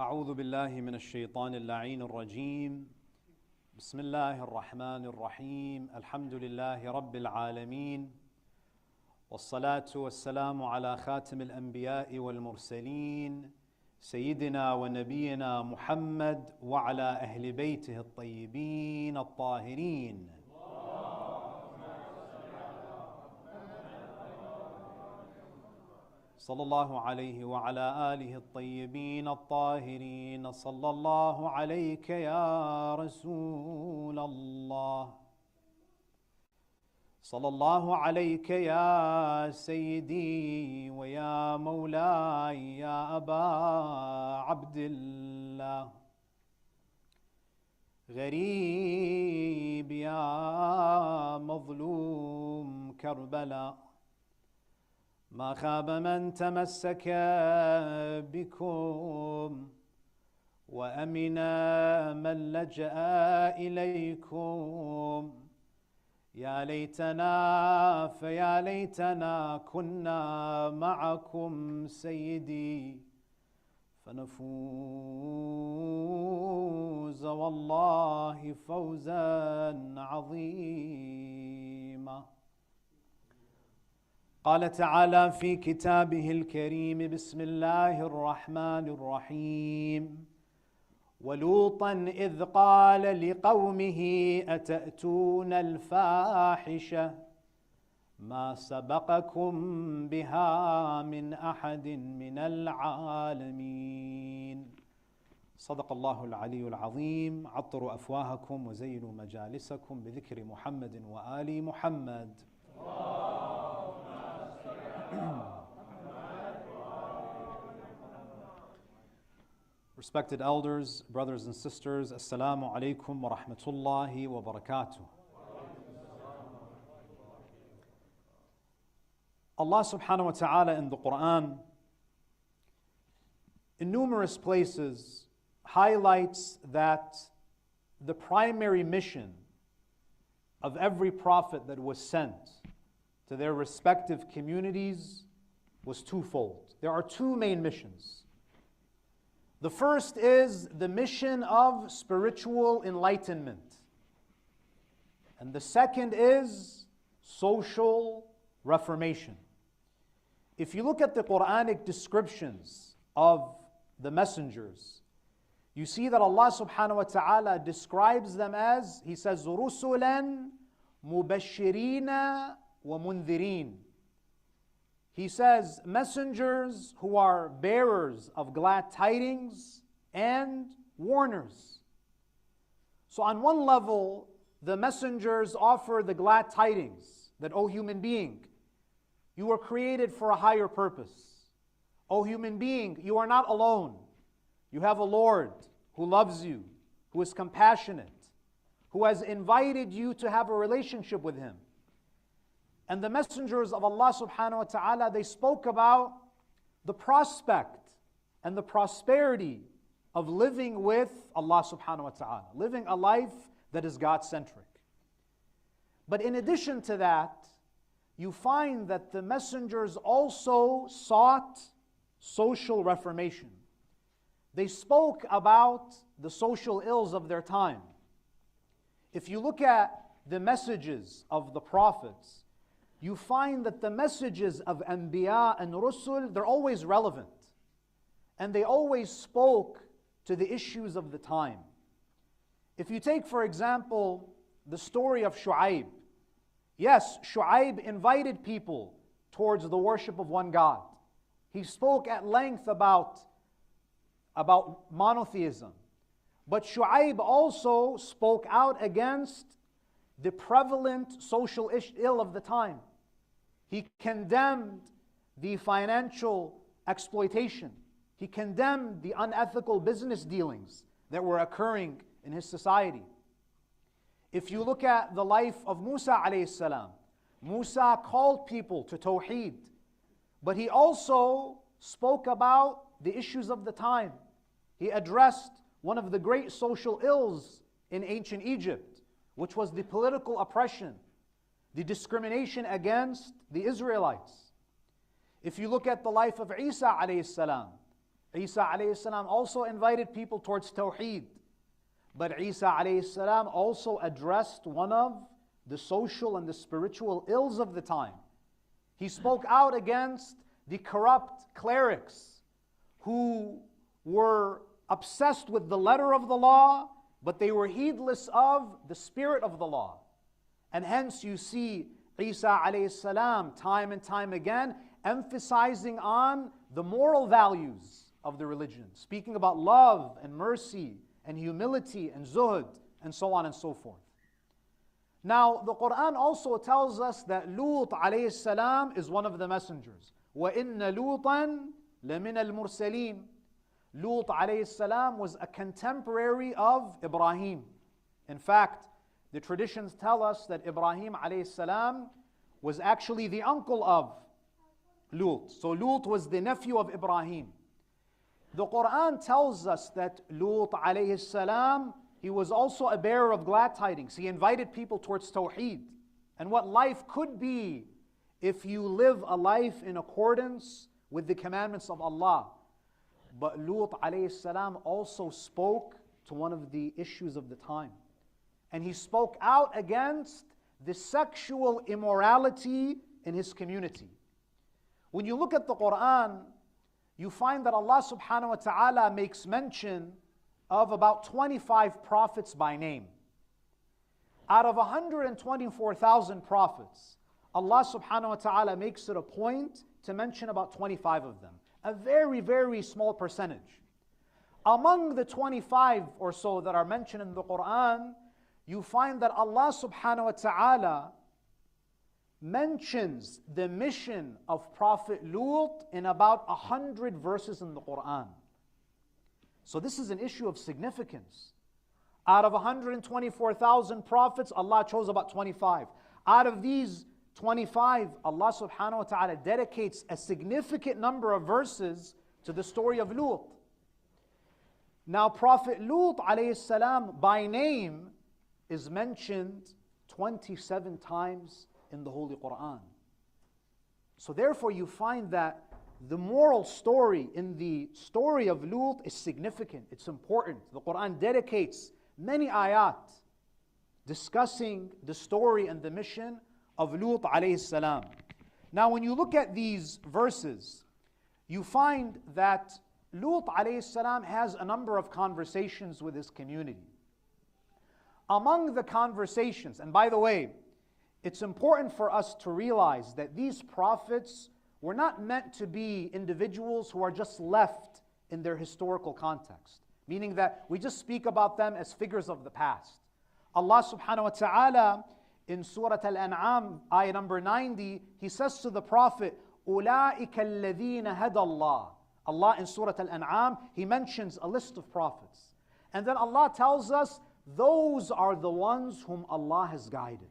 أعوذ بالله من الشيطان اللعين الرجيم. بسم الله الرحمن الرحيم. الحمد لله رب العالمين، والصلاة والسلام على خاتم الأنبياء والمرسلين سيدنا ونبينا محمد وعلى أهل بيته الطيبين الطاهرين. صلى الله عليه وعلى آله الطيبين الطاهرين. صلى الله عليك يا رسول الله. صلى الله عليك يا سيدي ويا مولاي يا أبا عبد الله. غريب يا مظلوم كربلاء، ما خاب من تمسك بكم وأمن من لجأ إليكم. يا ليتنا فيا ليتنا كنا معكم سيدي، فنفوز والله فوزا عظيما. قال تعالى في كتابه الكريم: بسم الله الرحمن الرحيم. ولوطا إذ قال لقومه أتأتون الفاحشة ما سبقكم بها من أحد من العالمين. صدق الله العلي العظيم. عطروا أفواهكم وزينوا مجالسكم بذكر محمد وآل محمد. Respected elders, brothers and sisters, Assalamu alaikum wa rahmatullahi wa barakatuh. Allah subhanahu wa ta'ala in the Quran, in numerous places, highlights that the primary mission of every prophet that was sent to their respective communities was twofold. There are two main missions. The first is the mission of spiritual enlightenment. And the second is social reformation. If you look at the Quranic descriptions of the messengers, you see that Allah subhanahu wa ta'ala describes them as, He says, رُسُلًا مُبَشِّرِينَ وَمُنذِرِينَ. He says, messengers who are bearers of glad tidings and warners. So on one level, the messengers offer the glad tidings that, O human being, you were created for a higher purpose. O human being, you are not alone. You have a Lord who loves you, who is compassionate, who has invited you to have a relationship with Him. And the messengers of Allah subhanahu wa ta'ala, they spoke about the prospect and the prosperity of living with Allah subhanahu wa ta'ala, living a life that is God-centric. But in addition to that, you find that the messengers also sought social reformation. They spoke about the social ills of their time. If you look at the messages of the prophets, you find that the messages of Anbiya and Rusul, they're always relevant. And they always spoke to the issues of the time. If you take, for example, the story of Shu'aib. Yes, Shu'aib invited people towards the worship of one God. He spoke at length about monotheism. But Shu'aib also spoke out against the prevalent social ill of the time. He condemned the financial exploitation. He condemned the unethical business dealings that were occurring in his society. If you look at the life of Musa alayhi salam, Musa called people to Tawheed, but he also spoke about the issues of the time. He addressed one of the great social ills in ancient Egypt, which was the political oppression, the discrimination against the Israelites. If you look at the life of Isa alayhi salam, Isa alayhi salam also invited people towards Tawheed. But Isa alayhi salam also addressed one of the social and the spiritual ills of the time. He spoke out against the corrupt clerics who were obsessed with the letter of the law, but they were heedless of the spirit of the law. And hence you see Isa alayhi salam time and time again emphasizing on the moral values of the religion, speaking about love and mercy and humility and zuhud and so on and so forth. Now the Quran also tells us that Lut alayhi salam is one of the messengers. وَإِنَّ لُوطًا لَمِنَ الْمُرْسَلِينَ. Lut alayhi salam was a contemporary of Ibrahim. In fact, the traditions tell us that Ibrahim alayhi salam was actually the uncle of Lut. So Lut was the nephew of Ibrahim. The Quran tells us that Lut alayhi salam, he was also a bearer of glad tidings. He invited people towards Tawheed and what life could be if you live a life in accordance with the commandments of Allah. But Lut alayhi salam also spoke to one of the issues of the time. And he spoke out against the sexual immorality in his community. When you look at the Quran, you find that Allah subhanahu wa ta'ala makes mention of about 25 prophets by name. Out of 124,000 prophets, Allah subhanahu wa ta'ala makes it a point to mention about 25 of them. A very, very small percentage. Among the 25 or so that are mentioned in the Quran, you find that Allah subhanahu wa ta'ala mentions the mission of Prophet Lut in about 100 verses in the Quran. So this is an issue of significance. Out of 124,000 prophets, Allah chose about 25. Out of these 25, Allah subhanahu wa ta'ala dedicates a significant number of verses to the story of Lut. Now Prophet Lut alayhi salam by name is mentioned 27 times in the Holy Quran. So therefore you find that the moral story in the story of Lut is significant, it's important. The Quran dedicates many ayat discussing the story and the mission of Lut alayhi salam. Now when you look at these verses, you find that Lut alayhi salam has a number of conversations with his community. Among the conversations, and by the way, it's important for us to realize that these prophets were not meant to be individuals who are just left in their historical context, meaning that we just speak about them as figures of the past. Allah subhanahu wa ta'ala in Surah Al-An'am, ayah number 90, He says to the Prophet, أُولَٰئِكَ الَّذِينَ هَدَى اللَّهِ. Allah in Surah Al-An'am, He mentions a list of prophets. And then Allah tells us, those are the ones whom Allah has guided.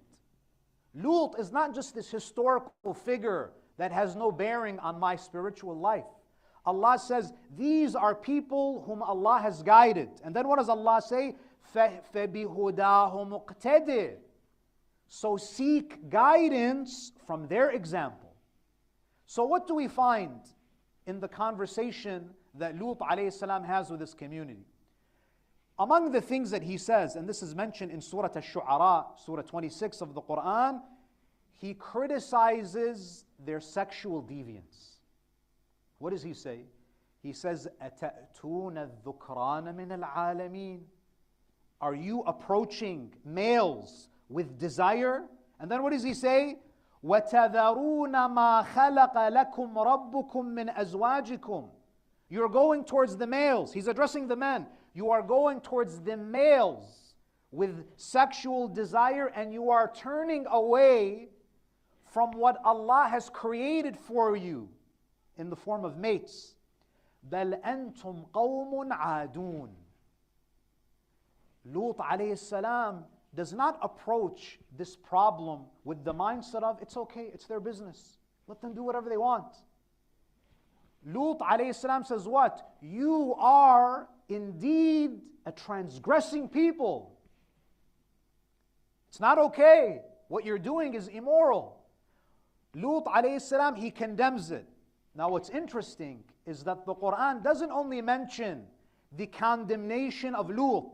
Lut is not just this historical figure that has no bearing on my spiritual life. Allah says, these are people whom Allah has guided. And then what does Allah say? فَبِهُدَاهُ مُقْتَدِرٌ. So seek guidance from their example. So what do we find in the conversation that Lut alayhi salam has with his community? Among the things that he says, and this is mentioned in Surah Al-Shu'ara, Surah 26 of the Quran, he criticizes their sexual deviance. What does he say? He says, أَتَأْتُونَ الذُّكْرَانَ مِنَ الْعَالَمِينَ. Are you approaching males with desire? And then what does he say? وَتَذَرُونَ مَا خَلَقَ لَكُمْ رَبُّكُمْ مِنْ أَزْوَاجِكُمْ. You're going towards the males. He's addressing the men. You are going towards the males with sexual desire, and you are turning away from what Allah has created for you in the form of mates. بَلْ أَنْتُمْ قَوْمٌ عَادُونَ. Lut alayhi salam does not approach this problem with the mindset of, it's okay, it's their business. Let them do whatever they want. Lut alayhi salam says what? You are indeed a transgressing people. It's not okay. What you're doing is immoral. Lut alayhi salam, he condemns it. Now what's interesting is that the Quran doesn't only mention the condemnation of Lut.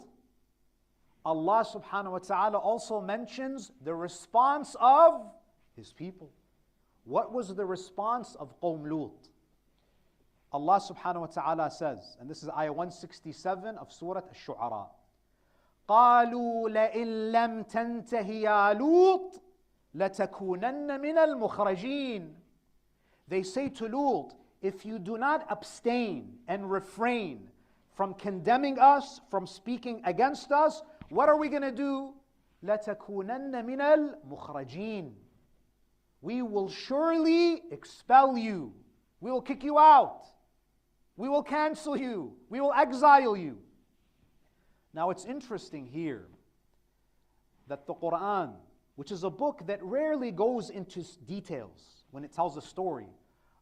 Allah subhanahu wa ta'ala also mentions the response of His people. What was the response of Qawm Lut? Allah subhanahu wa ta'ala says, and this is ayah 167 of Surah Ash-Shu'ara, قَالُوا لَإِن لَمْ تَنْتَهِ يَا لُوطْ لَتَكُونَنَّ مِنَ الْمُخْرَجِينَ. They say to Lut, if you do not abstain and refrain from condemning us, from speaking against us, what are we going to do? لَتَكُونَنَّ مِنَ الْمُخْرَجِينَ. We will surely expel you. We will kick you out. We will cancel you. We will exile you. Now it's interesting here that the Quran, which is a book that rarely goes into details when it tells a story,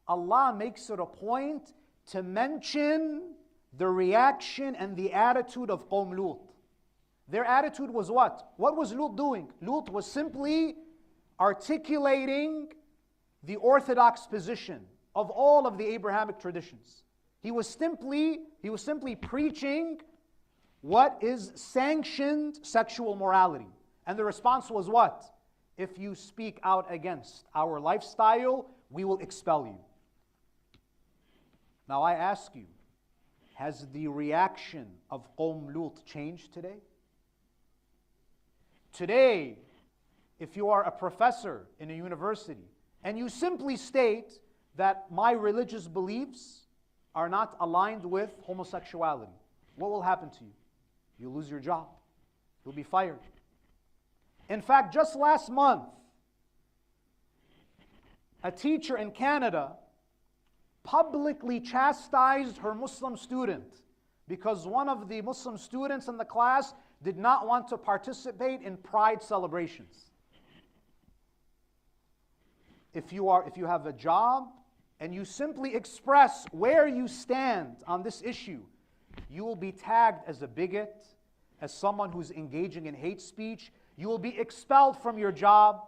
Allah makes it a point to mention the reaction and the attitude of Qawm Lut. Their attitude was what? What was Lut doing? Lut was simply articulating the orthodox position of all of the Abrahamic traditions. He was simply preaching what is sanctioned sexual morality. And the response was what? If you speak out against our lifestyle, we will expel you. Now I ask you, has the reaction of Qawm Lut changed today? Today, if you are a professor in a university and you simply state that my religious beliefs are not aligned with homosexuality, what will happen to you? You'll lose your job. You'll be fired. In fact, just last month, a teacher in Canada publicly chastised her Muslim student because one of the Muslim students in the class did not want to participate in pride celebrations. If you have a job and you simply express where you stand on this issue, you will be tagged as a bigot, as someone who's engaging in hate speech. You will be expelled from your job.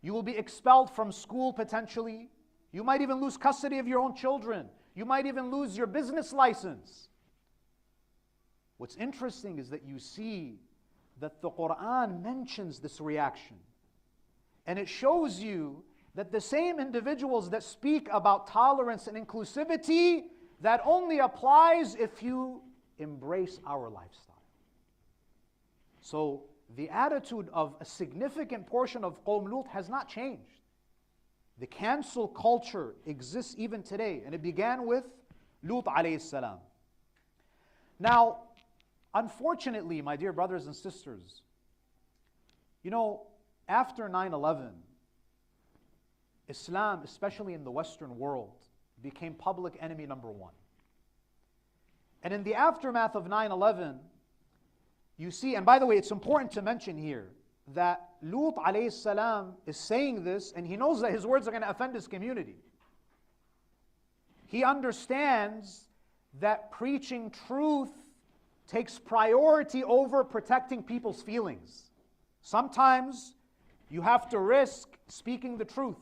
You will be expelled from school potentially. You might even lose custody of your own children. You might even lose your business license. What's interesting is that you see that the Quran mentions this reaction. And it shows you that the same individuals that speak about tolerance and inclusivity, that only applies if you embrace our lifestyle. So the attitude of a significant portion of Qawm Lut has not changed. The cancel culture exists even today, and it began with Lut alayhi salam. Now, unfortunately, my dear brothers and sisters, after 9/11, Islam, especially in the Western world, became public enemy number one. And in the aftermath of 9/11, you see, and by the way, it's important to mention here that Lut alayhi salam is saying this, and he knows that his words are going to offend his community. He understands that preaching truth takes priority over protecting people's feelings. Sometimes you have to risk speaking the truth,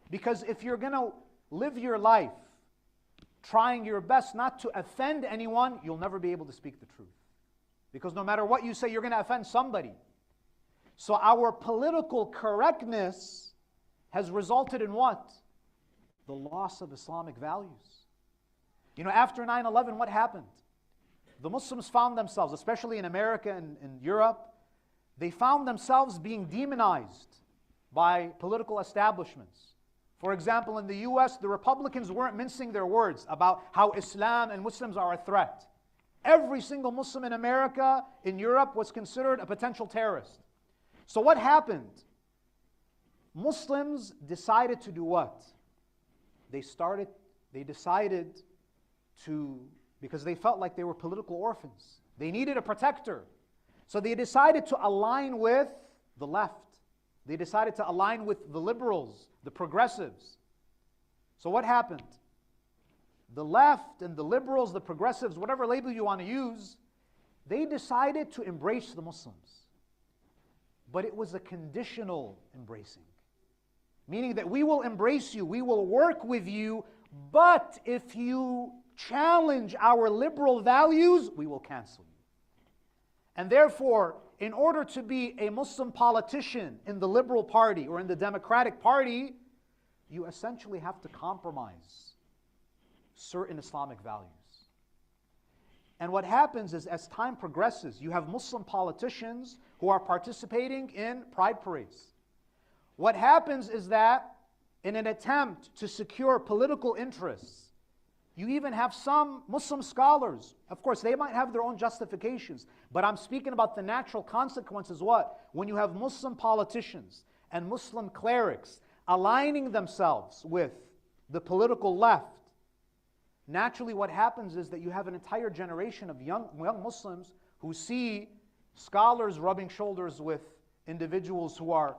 because if you're going to live your life trying your best not to offend anyone, you'll never be able to speak the truth. Because no matter what you say, you're going to offend somebody. So our political correctness has resulted in what? The loss of Islamic values. After 9/11, what happened? The Muslims found themselves, especially in America and in Europe, they found themselves being demonized by political establishments. For example, in the US, the Republicans weren't mincing their words about how Islam and Muslims are a threat. Every single Muslim in America, in Europe, was considered a potential terrorist. So what happened? Muslims decided to do what? They decided to, because they felt like they were political orphans. They needed a protector. So they decided to align with the left. They decided to align with the liberals, the progressives. So what happened? The left and the liberals, the progressives, whatever label you want to use, they decided to embrace the Muslims. But it was a conditional embracing. meaning that we will embrace you, we will work with you, but if you challenge our liberal values, we will cancel you. And therefore, in order to be a Muslim politician in the Liberal Party or in the Democratic Party, you essentially have to compromise certain Islamic values. And what happens is, as time progresses, you have Muslim politicians who are participating in pride parades. What happens is that in an attempt to secure political interests, you even have some Muslim scholars. Of course, they might have their own justifications, but I'm speaking about the natural consequences. What? When you have Muslim politicians and Muslim clerics aligning themselves with the political left, naturally what happens is that you have an entire generation of young Muslims who see scholars rubbing shoulders with individuals who are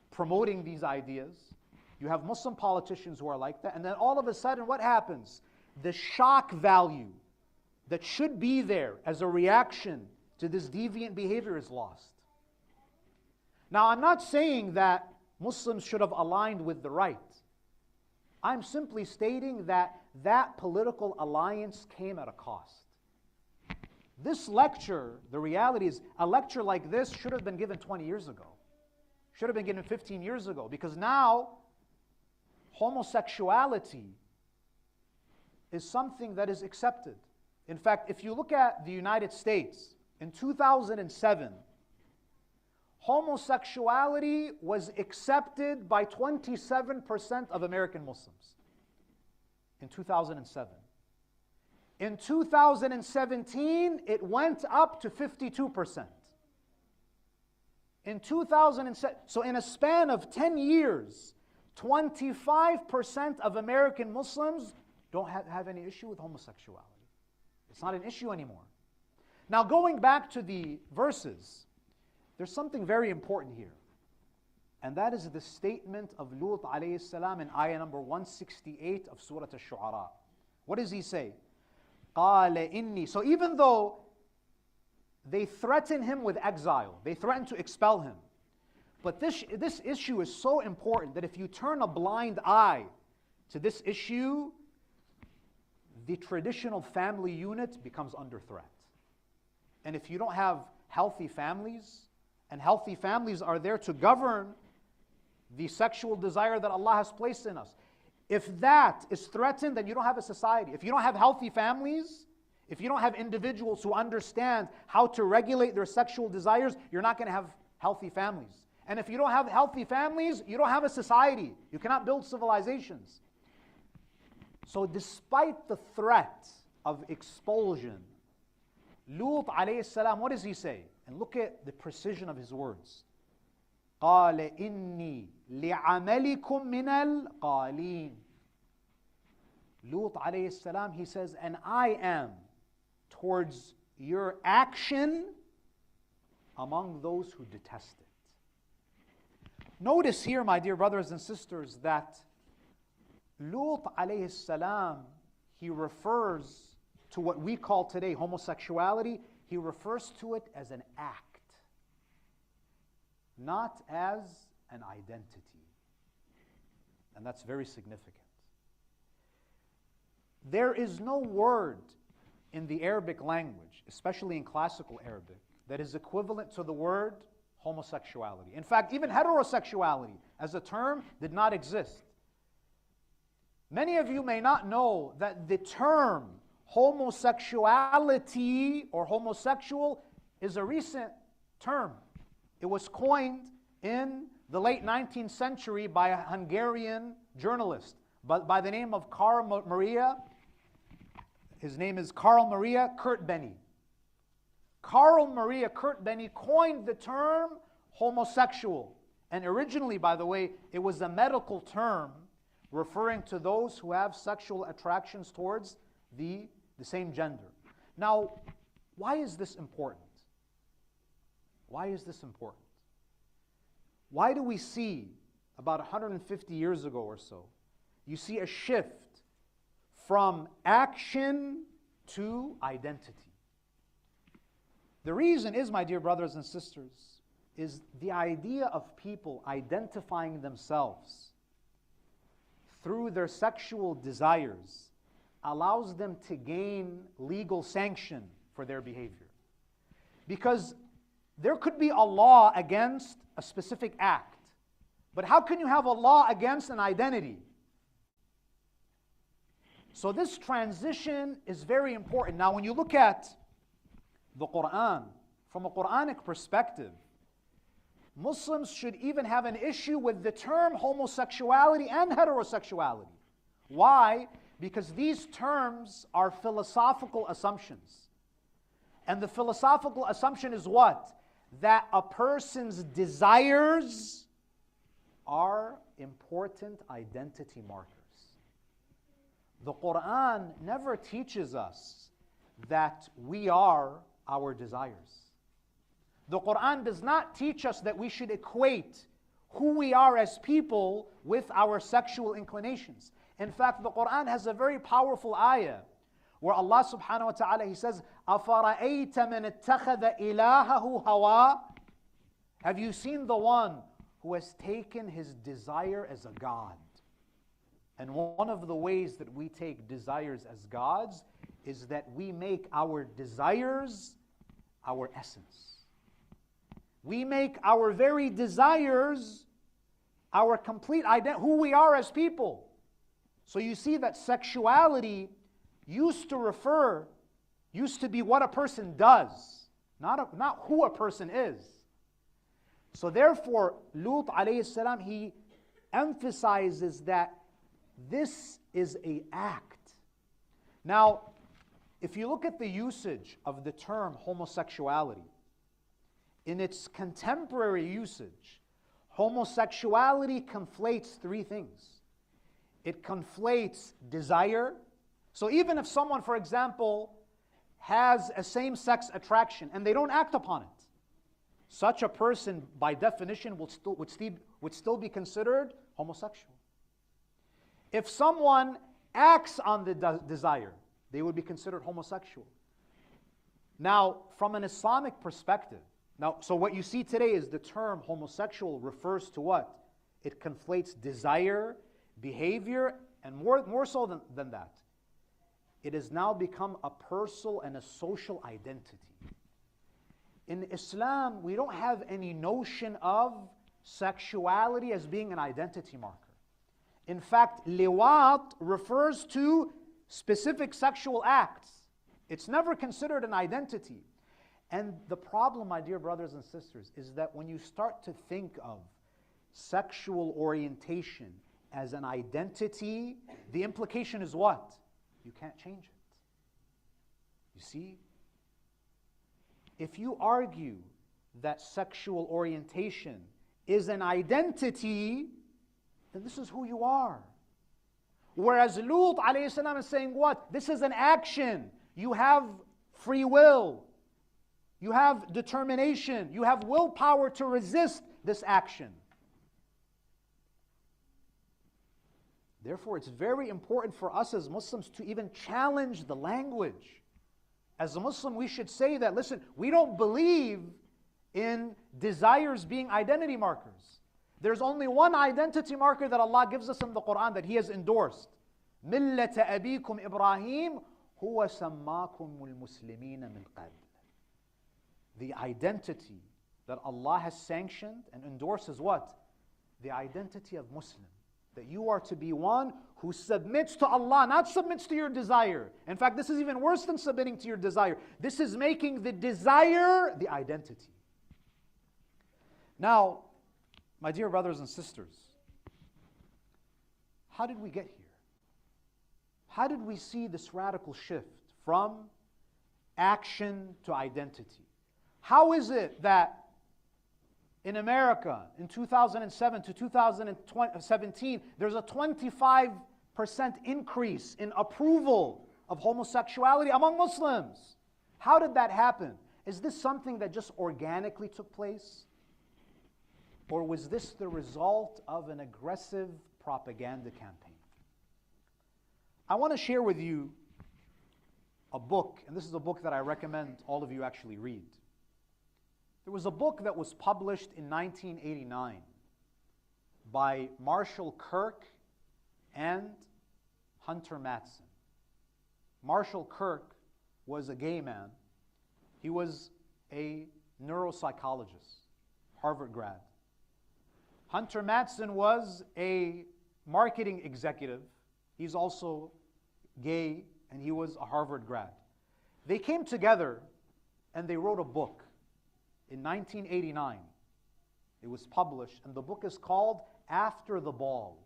promoting these ideas. You have Muslim politicians who are like that, and then all of a sudden what happens? The shock value that should be there as a reaction to this deviant behavior is lost. Now, I'm not saying that Muslims should have aligned with the right. I'm simply stating that that political alliance came at a cost. This lecture, the reality is, a lecture like this should have been given 20 years ago. Should have been given 15 years ago, because now homosexuality is something that is accepted. In fact, if you look at the United States, in 2007, homosexuality was accepted by 27% of American Muslims. In 2007. In 2017, it went up to 52%. In 2007, so in a span of 10 years, 25% of American Muslims don't have any issue with homosexuality. It's not an issue anymore. Now, going back to the verses, there's something very important here. And that is the statement of Lut alayhi salam in ayah number 168 of Surah Al-Shu'ara. What does he say? قَالَ إِنِّي. So even though they threaten him with exile, they threaten to expel him, but this issue is so important that if you turn a blind eye to this issue, the traditional family unit becomes under threat. And if you don't have healthy families, and healthy families are there to govern the sexual desire that Allah has placed in us, if that is threatened, then you don't have a society. If you don't have healthy families, if you don't have individuals who understand how to regulate their sexual desires, you're not going to have healthy families. And if you don't have healthy families, you don't have a society. You cannot build civilizations. So despite the threat of expulsion, Lut alayhi salam, what does he say? And look at the precision of his words. قَالَ إِنِّي لِعَمَلِكُم مِّنَ الْقَالِينَ. Lut alayhi salam, he says, and I am towards your action among those who detest it. Notice here, my dear brothers and sisters, that Lut alayhi salam, he refers to what we call today homosexuality, he refers to it as an act, not as an identity. And that's very significant. There is no word in the Arabic language, especially in classical Arabic, that is equivalent to the word homosexuality. In fact, even heterosexuality as a term did not exist. Many of you may not know that the term homosexuality or homosexual is a recent term. It was coined in the late 19th century by a Hungarian journalist by the name of Karl Maria. His name is Karl Maria Kurtbeny. Karl Maria Kurtbeny coined the term homosexual. And originally, by the way, it was a medical term referring to those who have sexual attractions towards the same gender. Now, why is this important? Why is this important? Why do we see, about 150 years ago or so, you see a shift from action to identity? The reason is, my dear brothers and sisters, is the idea of people identifying themselves through their sexual desires allows them to gain legal sanction for their behavior. Because there could be a law against a specific act, but how can you have a law against an identity? So this transition is very important. Now, when you look at the Quran, from a Quranic perspective, Muslims should even have an issue with the term homosexuality and heterosexuality. Why? Because these terms are philosophical assumptions. And the philosophical assumption is what? That a person's desires are important identity markers. The Quran never teaches us that we are our desires. The Quran does not teach us that we should equate who we are as people with our sexual inclinations. In fact, the Quran has a very powerful ayah where Allah subhanahu wa ta'ala, He says, أَفَرَأَيْتَ مَنِ اتَّخَذَ إِلَهَهُ هَوَىٰ. Have you seen the one who has taken his desire as a god? And one of the ways that we take desires as gods is that we make our desires our essence. We make our very desires our complete identity, who we are as people. So you see that sexuality used to be what a person does, not who a person is. So therefore, Lut alayhi salam, he emphasizes that this is an act. Now, if you look at the usage of the term homosexuality, in its contemporary usage, homosexuality conflates three things. It conflates desire. So even if someone, for example, has a same-sex attraction and they don't act upon it, such a person, by definition, would still be considered homosexual. If someone acts on the desire, they would be considered homosexual. Now, from an Islamic perspective, so what you see today is the term homosexual refers to what? It conflates desire, behavior, and more so than that. It has now become a personal and a social identity. In Islam, we don't have any notion of sexuality as being an identity marker. In fact, liwat refers to specific sexual acts. It's never considered an identity. And the problem, my dear brothers and sisters, is that when you start to think of sexual orientation as an identity, the implication is what? You can't change it. You see? If you argue that sexual orientation is an identity, then this is who you are. Whereas Lut alayhi salam is saying what? This is an action. You have free will. You have determination. You have willpower to resist this action. Therefore, it's very important for us as Muslims to even challenge the language. As a Muslim, we should say that, listen, we don't believe in desires being identity markers. There's only one identity marker that Allah gives us in the Quran that He has endorsed. مِلَّةَ أَبِيكُمْ إِبْرَاهِيمُ هُوَ سَمَّاكُمُ الْمُسْلِمِينَ مِنْ قَبْلِ. The identity that Allah has sanctioned and endorses what? The identity of Muslim. That you are to be one who submits to Allah, not submits to your desire. In fact, this is even worse than submitting to your desire. This is making the desire the identity. Now, my dear brothers and sisters, how did we get here? How did we see this radical shift from action to identity? How is it that in America, in 2007 to 2017, there's a 25% increase in approval of homosexuality among Muslims? How did that happen? Is this something that just organically took place? Or was this the result of an aggressive propaganda campaign? I want to share with you a book, and this is a book that I recommend all of you actually read. There was a book that was published in 1989 by Marshall Kirk and Hunter Mattson. Marshall Kirk was a gay man. He was a neuropsychologist, Harvard grad. Hunter Mattson was a marketing executive. He's also gay, and he was a Harvard grad. They came together and they wrote a book in 1989. It was published, and the book is called After the Ball.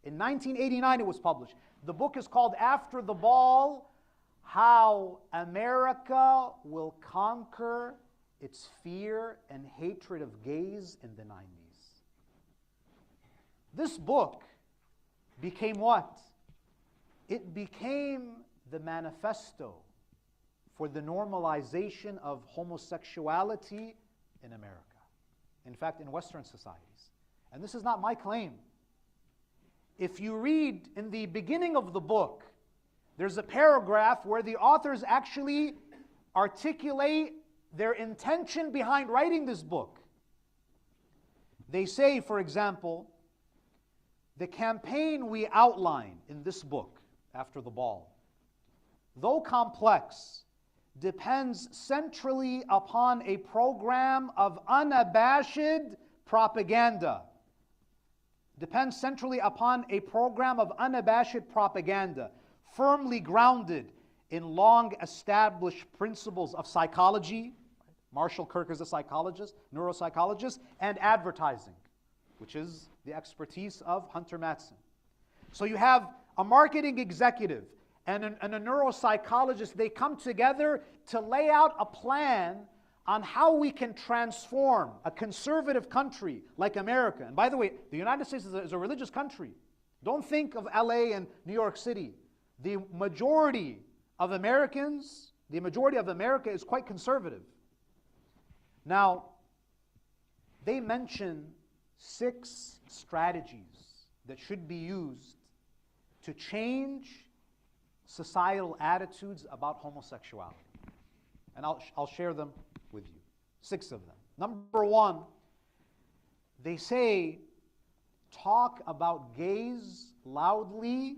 In 1989 it was published. The book is called After the Ball, How America Will Conquer Its Fear and Hatred of Gays in the 90s. This book became what? It became the manifesto for the normalization of homosexuality in America. In fact, in Western societies. And this is not my claim. If you read in the beginning of the book, there's a paragraph where the authors actually articulate their intention behind writing this book. They say, for example, the campaign we outline in this book, After the Ball, though complex, depends centrally upon a program of unabashed propaganda. Depends centrally upon a program of unabashed propaganda, firmly grounded in long-established principles of psychology. Marshall Kirk is a psychologist, neuropsychologist, and advertising, which is the expertise of Hunter Mattson. So you have a marketing executive and a neuropsychologist. They come together to lay out a plan on how we can transform a conservative country like America. And by the way, the United States is a religious country. Don't think of LA and New York City. The majority of Americans, the majority of America is quite conservative. Now, they mention 6 strategies that should be used to change societal attitudes about homosexuality. And I'll share them with you. 6 of them. Number 1, they say, talk about gays loudly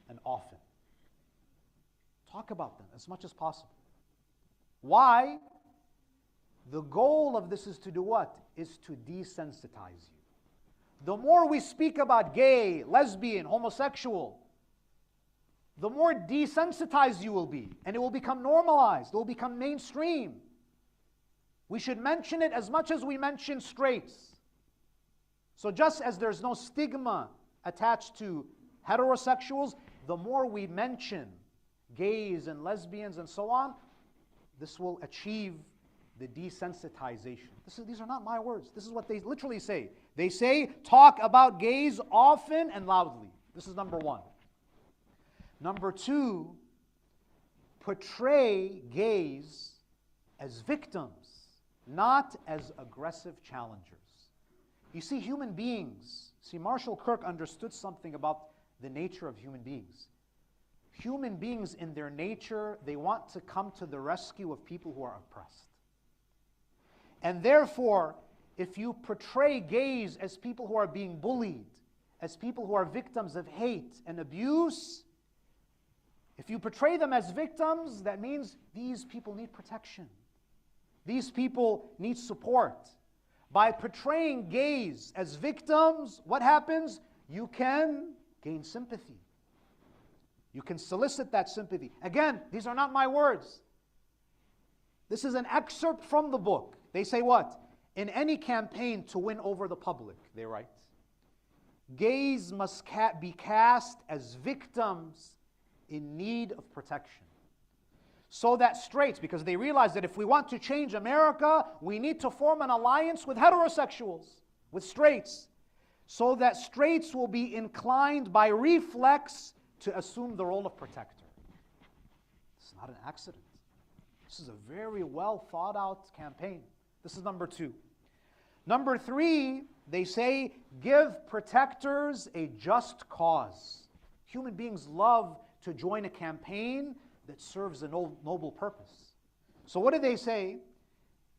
and often. Talk about them as much as possible. Why? The goal of this is to do what? Is to desensitize you. The more we speak about gay, lesbian, homosexual, the more desensitized you will be, and it will become normalized, it will become mainstream. We should mention it as much as we mention straights. So just as there's no stigma attached to heterosexuals, the more we mention gays and lesbians and so on, this will achieve the desensitization. These are not my words. This is what they literally say. They say, talk about gays often and loudly. This is number 1. Number 2, portray gays as victims, not as aggressive challengers. You see, human beings, Marshall Kirk understood something about the nature of human beings. Human beings in their nature, they want to come to the rescue of people who are oppressed. And therefore, if you portray gays as people who are being bullied, as people who are victims of hate and abuse, if you portray them as victims, that means these people need protection. These people need support. By portraying gays as victims, what happens? You can gain sympathy. You can solicit that sympathy. Again, these are not my words. This is an excerpt from the book. They say what? In any campaign to win over the public, they write, gays must be cast as victims in need of protection. So that straights, because they realize that if we want to change America, we need to form an alliance with heterosexuals, with straights, so that straights will be inclined by reflex to assume the role of protector. This is not an accident. This is a very well thought out campaign. This is number 2. Number 3, they say, give protectors a just cause. Human beings love to join a campaign that serves a noble purpose. So what do they say?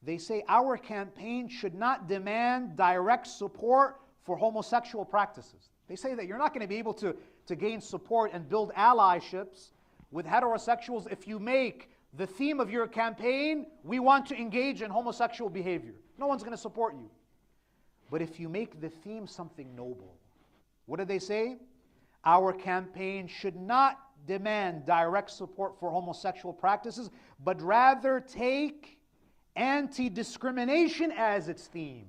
They say our campaign should not demand direct support for homosexual practices. They say that you're not going to be able to gain support and build allyships with heterosexuals if you make the theme of your campaign, we want to engage in homosexual behavior. No one's going to support you. But if you make the theme something noble, what do they say? Our campaign should not demand direct support for homosexual practices, but rather take anti-discrimination as its theme.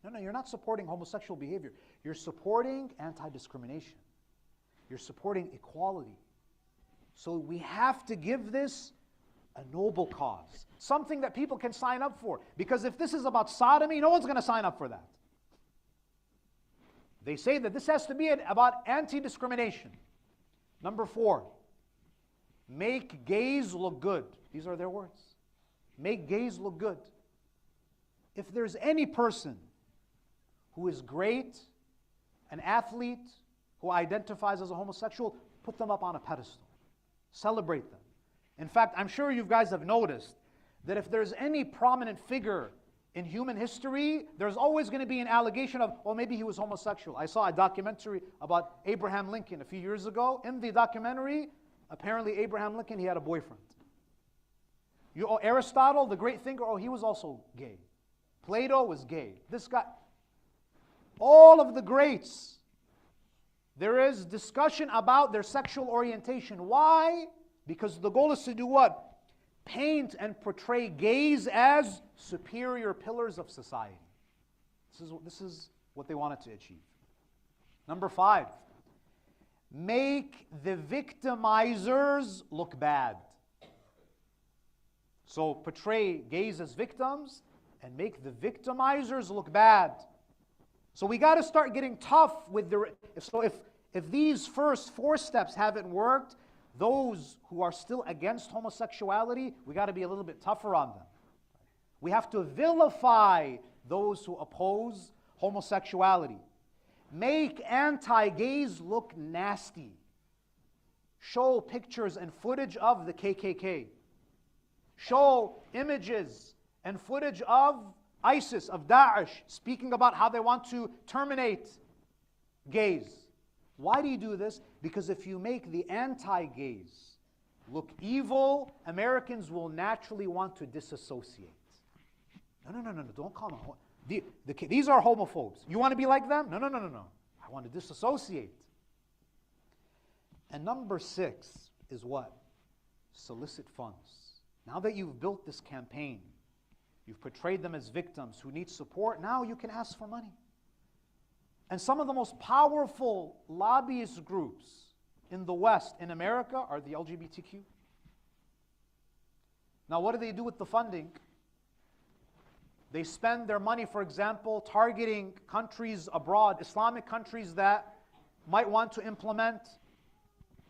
No, you're not supporting homosexual behavior. You're supporting anti-discrimination. You're supporting equality. So we have to give this a noble cause, something that people can sign up for. Because if this is about sodomy, no one's going to sign up for that. They say that this has to be about anti-discrimination. Number 4, make gays look good. These are their words. Make gays look good. If there's any person who is great, an athlete who identifies as a homosexual, put them up on a pedestal. Celebrate them. In fact, I'm sure you guys have noticed that if there's any prominent figure in human history, there's always going to be an allegation of, oh, maybe he was homosexual. I saw a documentary about Abraham Lincoln a few years ago. In the documentary, apparently Abraham Lincoln, he had a boyfriend. Aristotle, the great thinker, oh, he was also gay. Plato was gay. This guy, all of the greats, there is discussion about their sexual orientation. Why? Because the goal is to do what? Paint and portray gays as superior pillars of society. This is what they wanted to achieve. Number 5, make the victimizers look bad. So portray gays as victims and make the victimizers look bad. So we got to start getting tough with the... If these first 4 steps haven't worked, those who are still against homosexuality, we got to be a little bit tougher on them. We have to vilify those who oppose homosexuality. Make anti-gays look nasty. Show pictures and footage of the KKK. Show images and footage of ISIS, of Daesh, speaking about how they want to terminate gays. Why do you do this? Because if you make the anti-gays look evil, Americans will naturally want to disassociate. No, don't call them. These are homophobes. You want to be like them? No. I want to disassociate. And number 6 is what? Solicit funds. Now that you've built this campaign, you've portrayed them as victims who need support, now you can ask for money. And some of the most powerful lobbyist groups in the West, in America, are the LGBTQ. Now, what do they do with the funding? They spend their money, for example, targeting countries abroad, Islamic countries that might want to implement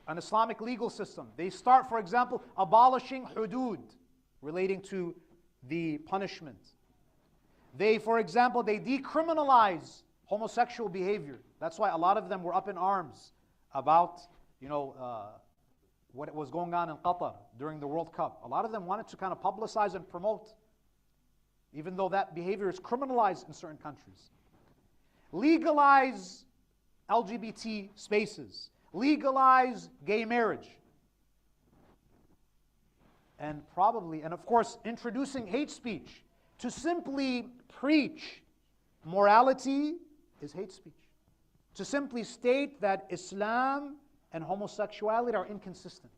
an Islamic legal system. They start, for example, abolishing hudud, relating to the punishment. They, for example, they decriminalize homosexual behavior. That's why a lot of them were up in arms about, what was going on in Qatar during the World Cup. A lot of them wanted to kind of publicize and promote, even though that behavior is criminalized in certain countries. Legalize LGBT spaces. Legalize gay marriage. And of course, introducing hate speech. To simply preach morality is hate speech. To simply state that Islam and homosexuality are inconsistent.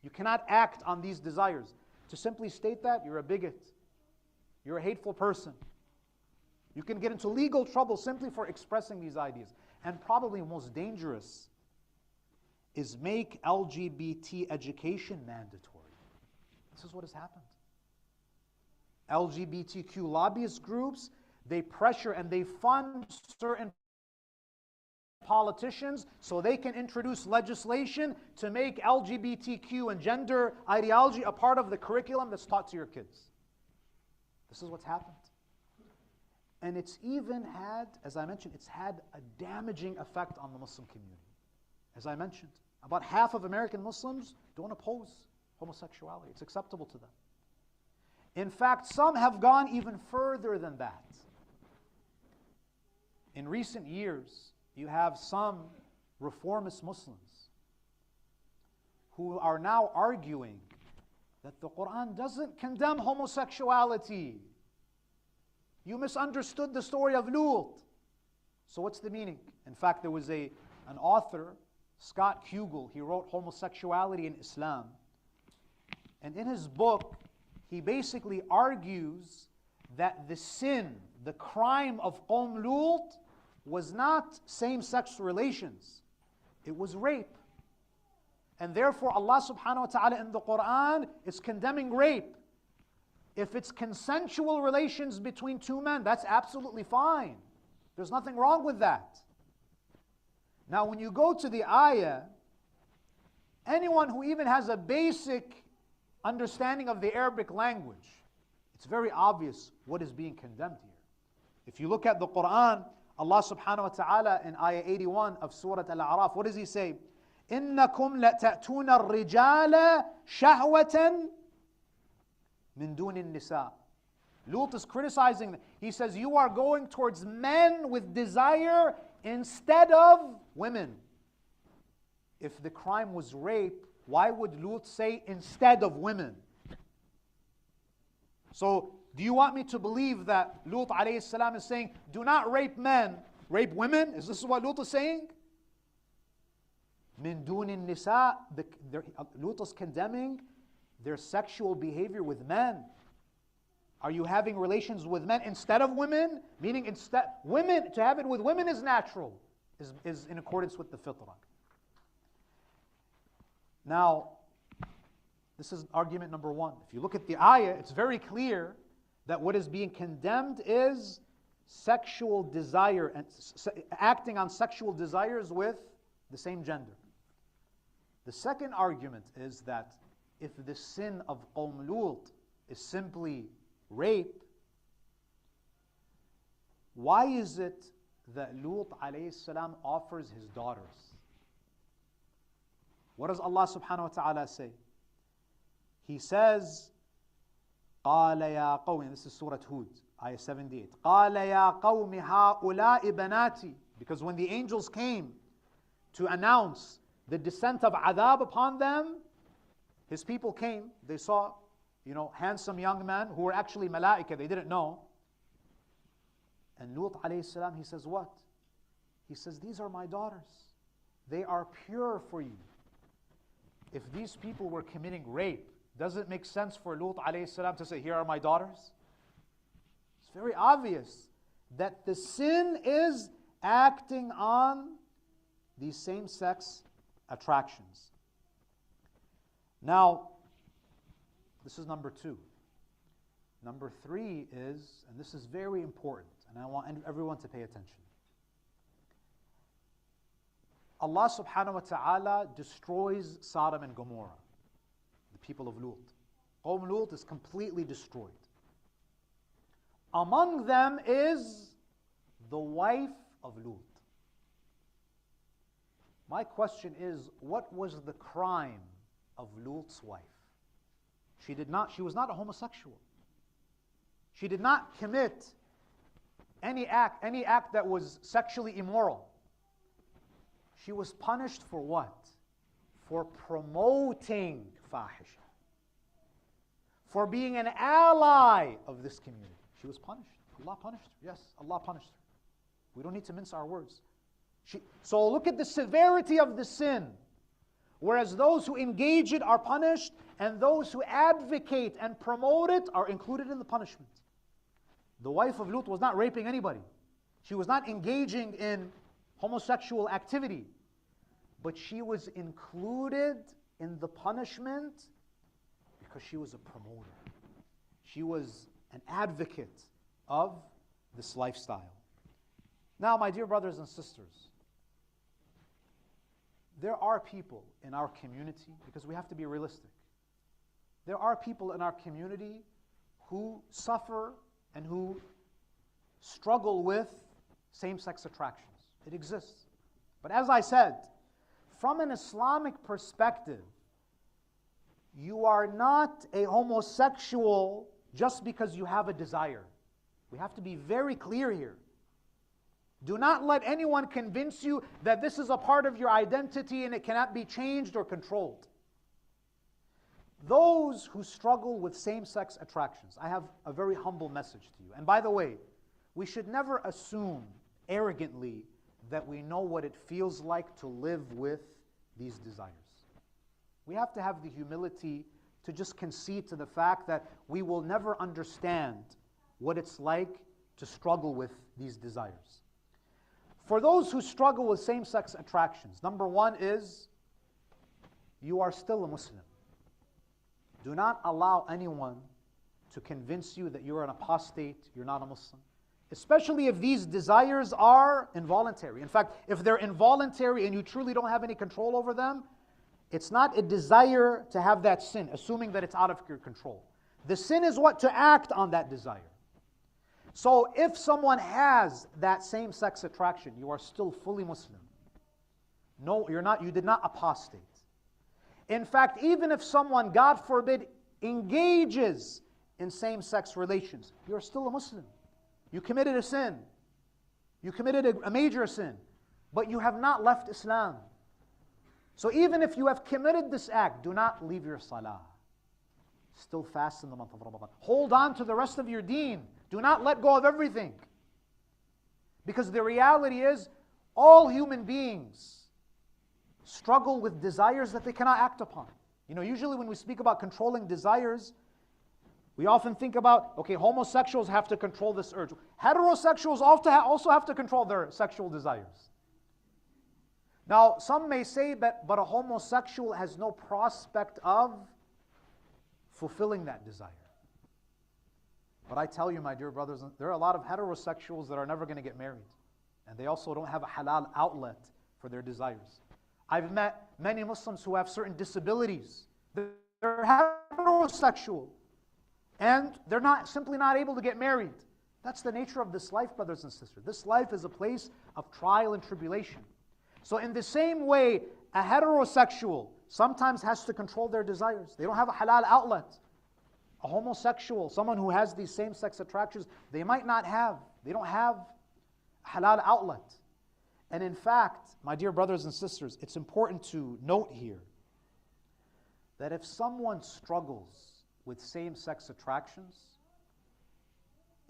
You cannot act on these desires. To simply state that, you're a bigot. You're a hateful person. You can get into legal trouble simply for expressing these ideas. And probably most dangerous is make LGBT education mandatory. This is what has happened. LGBTQ lobbyist groups, they pressure and they fund certain politicians so they can introduce legislation to make LGBTQ and gender ideology a part of the curriculum that's taught to your kids. This is what's happened. And it's even had, as I mentioned, it's had a damaging effect on the Muslim community. As I mentioned, about half of American Muslims don't oppose homosexuality. It's acceptable to them. In fact, some have gone even further than that. In recent years, you have some reformist Muslims who are now arguing that the Quran doesn't condemn homosexuality. You misunderstood the story of Lut. So what's the meaning? In fact, there was an author, Scott Kugel, he wrote Homosexuality in Islam. And in his book, he basically argues that the sin, the crime of Qawm Lut was not same-sex relations. It was rape. And therefore Allah subhanahu wa ta'ala in the Quran is condemning rape. If it's consensual relations between two men, that's absolutely fine. There's nothing wrong with that. Now when you go to the ayah, anyone who even has a basic understanding of the Arabic language, it's very obvious what is being condemned here. If you look at the Quran, Allah subhanahu wa ta'ala in ayah 81 of Surah Al-A'raf, what does He say? إِنَّكُمْ لَتَأْتُونَ الرِّجَالَ شَهْوَةً مِن دُونِ النِّسَاءِ. Lut is criticizing them. He says, you are going towards men with desire instead of women. If the crime was rape, why would Lut say instead of women? So, do you want me to believe that Lut alayhi salam is saying, do not rape men, rape women? Is this what Lut is saying? Min dunin nisa, Lut is condemning their sexual behavior with men. Are you having relations with men instead of women? Meaning instead, women, to have it with women is natural, is in accordance with the fitrah. Now, this is argument number one. If you look at the ayah, it's very clear that what is being condemned is sexual desire and acting on sexual desires with the same gender. The second argument is that if the sin of Qawm Lut is simply rape, why is it that Lut alayhi salam offers his daughters? What does Allah subhanahu wa ta'ala say? He says, قَالَ يَا قَوْمِ, this is Surah Hud, ayah 78. قَالَ يَا قَوْمِ هَؤُلَاءِ بَنَاتِي. Because when the angels came to announce the descent of adhab upon them, his people came, they saw, handsome young men who were actually malaika, they didn't know. And Lut alayhi salam, he says what? He says, these are my daughters. They are pure for you. If these people were committing rape, does it make sense for Lut alayhi salam to say, here are my daughters? It's very obvious that the sin is acting on these same-sex attractions. Now, this is number two. Number three is, and this is very important, and I want everyone to pay attention. Allah subhanahu wa ta'ala destroys Sodom and Gomorrah, the people of Lut. Qawm Lut is completely destroyed. Among them is the wife of Lut. My question is, what was the crime of Lut's wife? She was not a homosexual. She did not commit any act that was sexually immoral. She was punished for what? For promoting fahisha. For being an ally of this community. She was punished. Allah punished her. Yes, Allah punished her. We don't need to mince our words. So look at the severity of the sin. Whereas those who engage it are punished, and those who advocate and promote it are included in the punishment. The wife of Lut was not raping anybody. She was not engaging in homosexual activity. But she was included in the punishment because she was a promoter. She was an advocate of this lifestyle. Now, my dear brothers and sisters, there are people in our community, because we have to be realistic, there are people in our community who suffer and who struggle with same-sex attractions. It exists. But as I said, from an Islamic perspective, you are not a homosexual just because you have a desire. We have to be very clear here. Do not let anyone convince you that this is a part of your identity and it cannot be changed or controlled. Those who struggle with same-sex attractions, I have a very humble message to you. And by the way, we should never assume arrogantly that we know what it feels like to live with these desires. We have to have the humility to just concede to the fact that we will never understand what it's like to struggle with these desires. For those who struggle with same-sex attractions, number one is, you are still a Muslim. Do not allow anyone to convince you that you're an apostate, you're not a Muslim. Especially if these desires are involuntary. In fact, if they're involuntary and you truly don't have any control over them, it's not a desire to have that sin, assuming that it's out of your control. The sin is what? To act on that desire. So if someone has that same-sex attraction, you are still fully Muslim. No, you're not, you did not apostate. In fact, even if someone, God forbid, engages in same-sex relations, you're still a Muslim. You committed a sin. You committed a major sin. But you have not left Islam. So even if you have committed this act, do not leave your salah. Still fast in the month of Ramadan. Hold on to the rest of your deen. Do not let go of everything. Because the reality is, all human beings struggle with desires that they cannot act upon. You know, usually when we speak about controlling desires, we often think about, okay, homosexuals have to control this urge. Heterosexuals also have to control their sexual desires. Now, some may say that, but a homosexual has no prospect of fulfilling that desire. But I tell you, my dear brothers, there are a lot of heterosexuals that are never going to get married. And they also don't have a halal outlet for their desires. I've met many Muslims who have certain disabilities. They're heterosexual. And they're simply not able to get married. That's the nature of this life, brothers and sisters. This life is a place of trial and tribulation. So in the same way, a heterosexual sometimes has to control their desires. They don't have a halal outlet. A homosexual, someone who has these same-sex attractions, they don't have a halal outlet. And in fact, my dear brothers and sisters, it's important to note here that if someone struggles with same-sex attractions,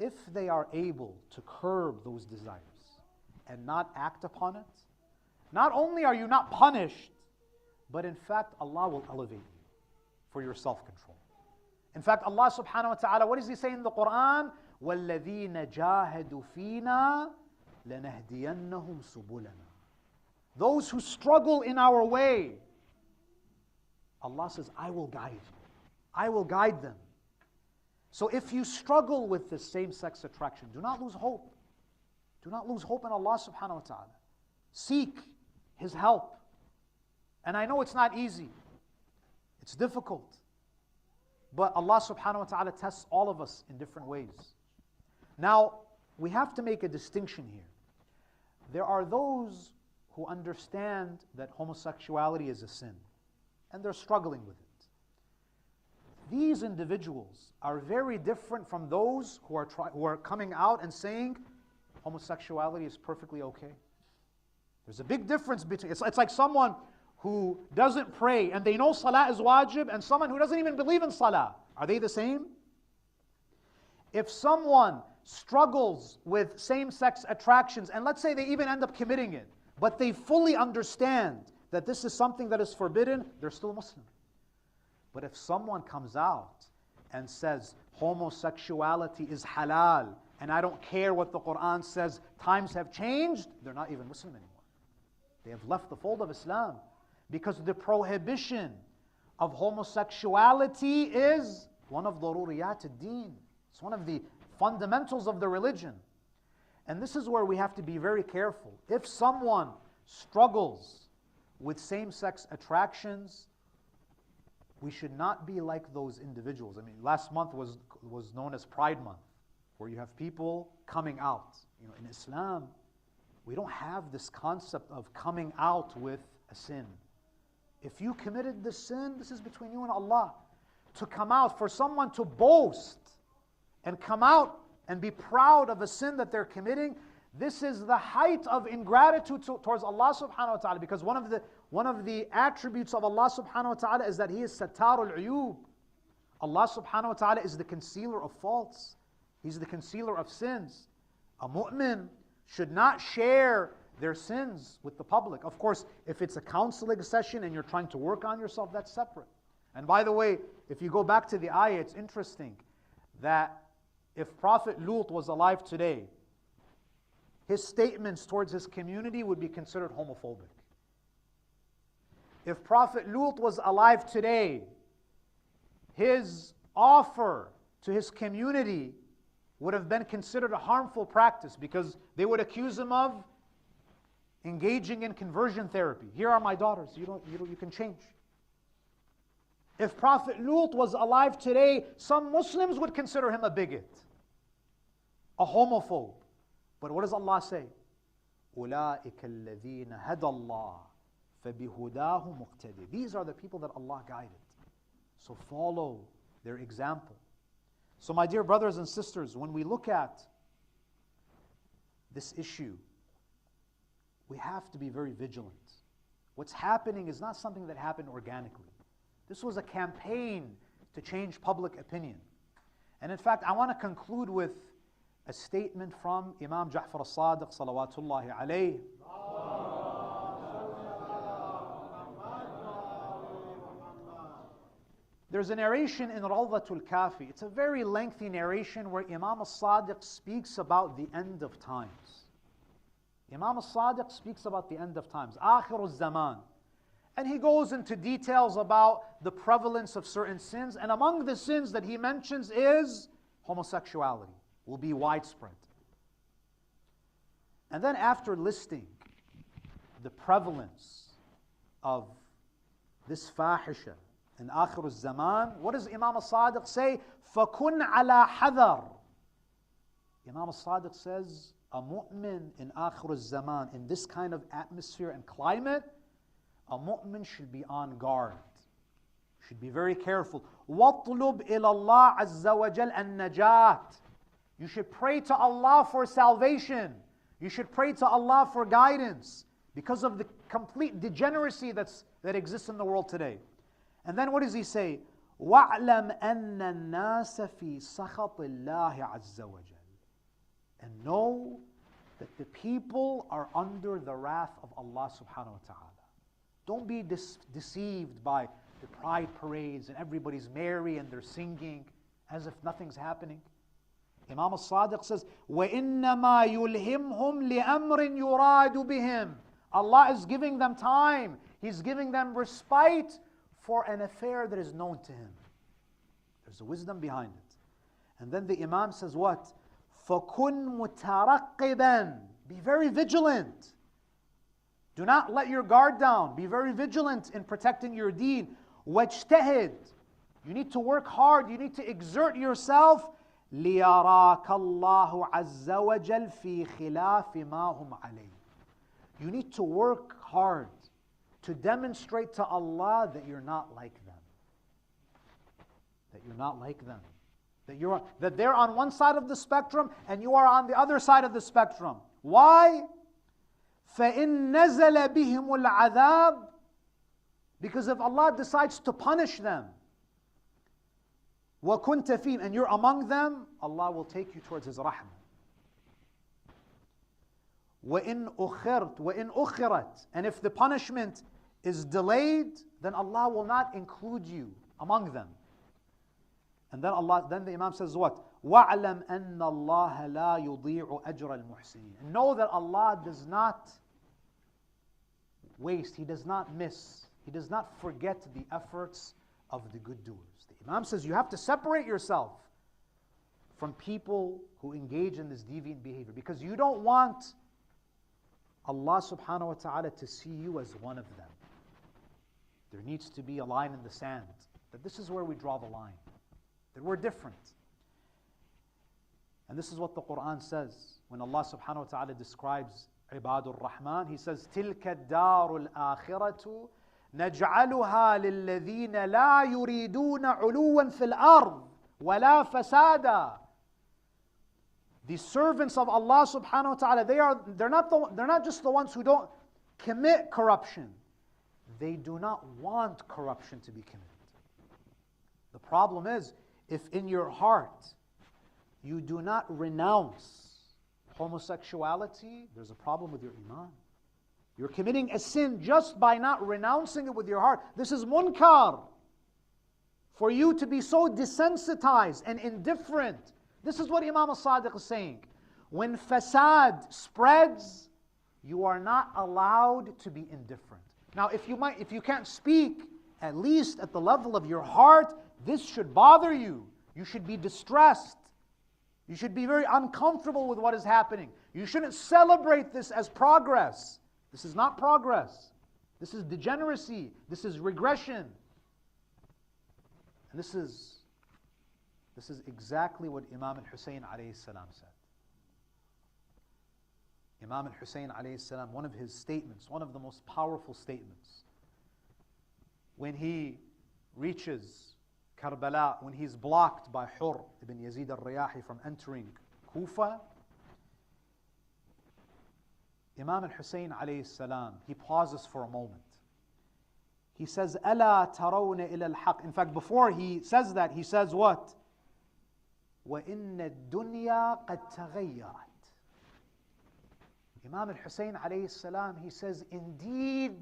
if they are able to curb those desires and not act upon it, not only are you not punished, but in fact, Allah will elevate you for your self-control. In fact, Allah subhanahu wa ta'ala, what does He say in the Quran? وَالَّذِينَ جَاهَدُوا فِينَا لَنَهْدِيَنَّهُمْ سُبُلَنَا. Those who struggle in our way, Allah says, I will guide you. I will guide them. So if you struggle with this same-sex attraction, do not lose hope. Do not lose hope in Allah subhanahu wa ta'ala. Seek His help. And I know it's not easy. It's difficult. But Allah subhanahu wa ta'ala tests all of us in different ways. Now, we have to make a distinction here. There are those who understand that homosexuality is a sin, and they're struggling with it. These individuals are very different from those who are coming out and saying homosexuality is perfectly okay. There's a big difference between, it's like someone who doesn't pray and they know salah is wajib, and someone who doesn't even believe in salah. Are they the same? If someone struggles with same-sex attractions, and let's say they even end up committing it, but they fully understand that this is something that is forbidden, they're still Muslim. But if someone comes out and says homosexuality is halal, and I don't care what the Quran says, times have changed, they're not even Muslim anymore. They have left the fold of Islam. Because the prohibition of homosexuality is one of daruriyat ad-din. It's one of the fundamentals of the religion. And this is where we have to be very careful. If someone struggles with same-sex attractions, we should not be like those individuals. I mean, last month was known as Pride Month, where you have people coming out. You know, in Islam, we don't have this concept of coming out with a sin. If you committed this sin, this is between you and Allah. To come out, for someone to boast and come out and be proud of a sin that they're committing, this is the height of ingratitude towards Allah subhanahu wa ta'ala, because one of the attributes of Allah subhanahu wa ta'ala is that He is Sattarul Uyub. Allah subhanahu wa ta'ala is the concealer of faults. He's the concealer of sins. A mu'min should not share their sins with the public. Of course, if it's a counseling session and you're trying to work on yourself, that's separate. And by the way, if you go back to the ayah, it's interesting that if Prophet Lut was alive today, his statements towards his community would be considered homophobic. If Prophet Lut was alive today, his offer to his community would have been considered a harmful practice, because they would accuse him of engaging in conversion therapy. Here are my daughters, you can change. If Prophet Lut was alive today, some Muslims would consider him a bigot, a homophobe. But what does Allah say? أُولَٰئِكَ الَّذِينَ هَدَى اللَّهُ فَبِهُدَاهُ مُقْتَدِي. These are the people that Allah guided. So follow their example. So my dear brothers and sisters, when we look at this issue, we have to be very vigilant. What's happening is not something that happened organically. This was a campaign to change public opinion. And in fact, I want to conclude with a statement from Imam Ja'far al-Sadiq salawatullahi alayhi. There's a narration in Rawdatul Kafi. It's a very lengthy narration where Imam al-Sadiq speaks about the end of times. Imam al-Sadiq speaks about the end of times, Akhir al-Zaman. And he goes into details about the prevalence of certain sins. And among the sins that he mentions is homosexuality will be widespread. And then after listing the prevalence of this fahisha in Akhir al-Zaman, what does Imam al-Sadiq say? فَكُنْ عَلَى حَذَرٍ. Imam al-Sadiq says, a mu'min in Akhir al-Zaman, in this kind of atmosphere and climate, a mu'min should be on guard, should be very careful. وَاطْلُبْ إِلَى اللَّهِ عَزَّ وَجَلْ النَّجَاةِ. You should pray to Allah for salvation. You should pray to Allah for guidance because of the complete degeneracy that exists in the world today. And then what does he say? وَاعْلَمْ أَنَّ النَّاسَ فِي سَخَطِ اللَّهِ عَزَّ وَجَلْ. And know that the people are under the wrath of Allah subhanahu wa ta'ala. Don't be deceived by the pride parades and everybody's merry and they're singing as if nothing's happening. Imam al-Sadiq says, وَإِنَّمَا يُلْهِمْهُمْ لِأَمْرٍ يُرَادُ بِهِمْ. Allah is giving them time. He's giving them respite for an affair that is known to Him. There's a wisdom behind it. And then the Imam says what? فَكُنْ مُتَرَقِّبًا. Be very vigilant. Do not let your guard down. Be very vigilant in protecting your deen. وَاجْتَهِدْ. You need to work hard. You need to exert yourself. لِيَرَاكَ اللَّهُ عَزَّ وَجَلْ فِي خِلَافِ مَا هُمْ عَلَيْهِ. You need to work hard to demonstrate to Allah that you're not like them. That you're not like them. That they're on one side of the spectrum and you are on the other side of the spectrum. Why? فَإِن نَزَلَ بِهِمُ الْعَذَابِ. Because if Allah decides to punish them, وَكُنْتَ فِيهِمْ, and you're among them, Allah will take you towards His rahmah. وَإِن أُخِرَتْ. And if the punishment is delayed, then Allah will not include you among them. And then the Imam says what? وَاعْلَمْ أَنَّ اللَّهَ لَا يُضِيعُ أَجْرَ الْمُحْسِنِينَ. And know that Allah does not waste, He does not miss, He does not forget the efforts of the good doers. The Imam says you have to separate yourself from people who engage in this deviant behavior, because you don't want Allah subhanahu wa ta'ala to see you as one of them. There needs to be a line in the sand, that this is where we draw the line, that we're different. And this is what the Quran says when Allah subhanahu wa ta'ala describes Ibadur Rahman. He says, تِلْكَ الدَّارُ الْآخِرَةُ نَجْعَلُهَا لِلَّذِينَ لَا يُرِيدُونَ عُلُوًّا فِي الْأَرْضِ وَلَا فَسَادًا. The servants of Allah subhanahu wa ta'ala, they're not just the ones who don't commit corruption. They do not want corruption to be committed. The problem is, if in your heart you do not renounce homosexuality, there's a problem with your iman. You're committing a sin just by not renouncing it with your heart. This is munkar. For you to be so desensitized and indifferent. This is what Imam al-Sadiq is saying. When fasad spreads, you are not allowed to be indifferent. Now, if you can't speak, at least at the level of your heart, this should bother you. You should be distressed. You should be very uncomfortable with what is happening. You shouldn't celebrate this as progress. This is not progress. This is degeneracy. This is regression. And this is exactly what Imam al-Hussein alayhi salam said. Imam al-Hussein alayhi salam, one of his statements, one of the most powerful statements, when he reaches Karbala, when he's blocked by Hur ibn Yazid al-Riyahi from entering Kufa, Imam al-Hussein alayhi salam, he pauses for a moment. He says, أَلَا تَرَوْنَ إِلَى الْحَقِّ. In fact, before he says that, he says what? وَإِنَّ الدُّنْيَا قَدْ تَغَيَّرَتْ. Imam al-Hussein alayhi salam, he says, indeed,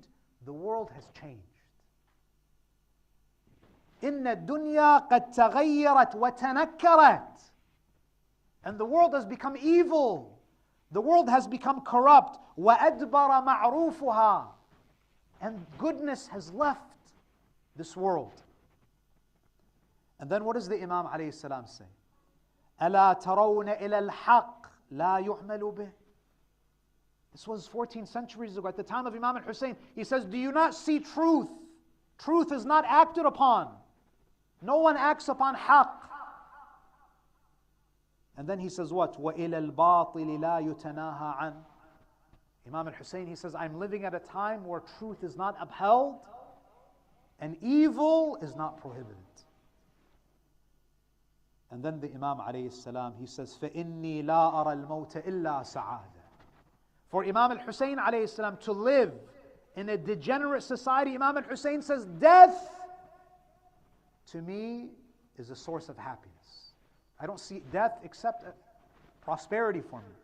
the world has changed. إِنَّ الدُّنْيَا قَدْ تَغَيَّرَتْ وَتَنَكَّرَتْ. And the world has become evil. The world has become corrupt. وَأَدْبَرَ مَعْرُوفُهَا. And goodness has left this world. And then what does the Imam alayhi salam say? أَلَا تَرَوْنَ إِلَى الْحَقِّ لَا يُعْمَلُ بِهِ. This was 14 centuries ago, at the time of Imam al-Hussein. He says, do you not see truth? Truth is not acted upon. No one acts upon haqq. And then he says what? وَإِلَى الْبَاطِلِ لَا يُتَنَاهَى عَنْ. Imam al-Hussein, he says, I'm living at a time where truth is not upheld and evil is not prohibited. And then the Imam alayhi salam, he says, فَإِنِّي لَا أَرَى الْمَوْتَ إِلَّا سَعَادَةً. For Imam al-Hussein alayhi salam to live in a degenerate society, Imam al-Hussein says, death to me is a source of happiness. I don't see death except prosperity for me.